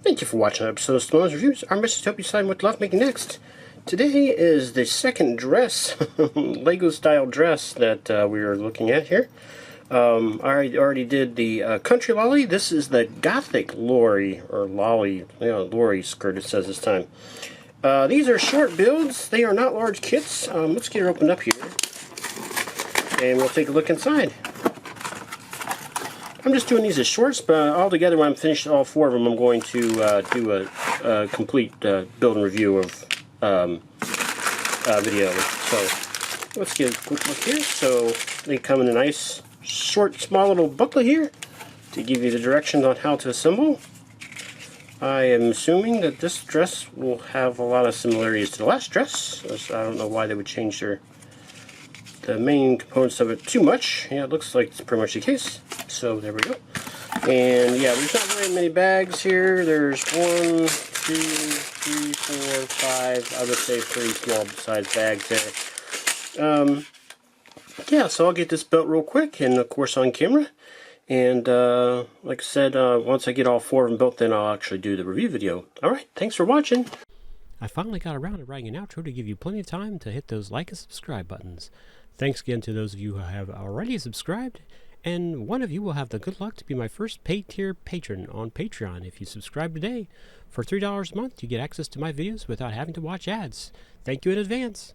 Thank you for watching an episode of Salone's Reviews. Our mission is to help you decide what love making next. Today is the second dress, Lego style dress that we are looking at here. I already did the country lolly. This is the Gothic lorry, or lolly, lorry skirt it says this time. These are short builds. They are not large kits. Let's get her opened up here, and we'll take a look inside. I'm just doing these as shorts, but altogether when I'm finished all four of them, I'm going to do a complete build and review of video. So let's get a quick look here. So they come in a nice, short, small little booklet here to give you the directions on how to assemble. I am assuming that this dress will have a lot of similarities to the last dress. I don't know why they would change the main components of it too much. Yeah, it looks like it's pretty much the case. So there we go. And yeah, there's not very many bags here. There's 1, 2, 3, 4, 5. I would say pretty small size bags there. Yeah, so I'll get this built real quick and of course on camera. And like I said, once I get all four of them built, then I'll actually do the review video. Alright, thanks for watching. I finally got around to writing an outro to give you plenty of time to hit those like and subscribe buttons. Thanks again to those of you who have already subscribed, and one of you will have the good luck to be my first paid tier patron on Patreon if you subscribe today. For $3 a month, you get access to my videos without having to watch ads. Thank you in advance.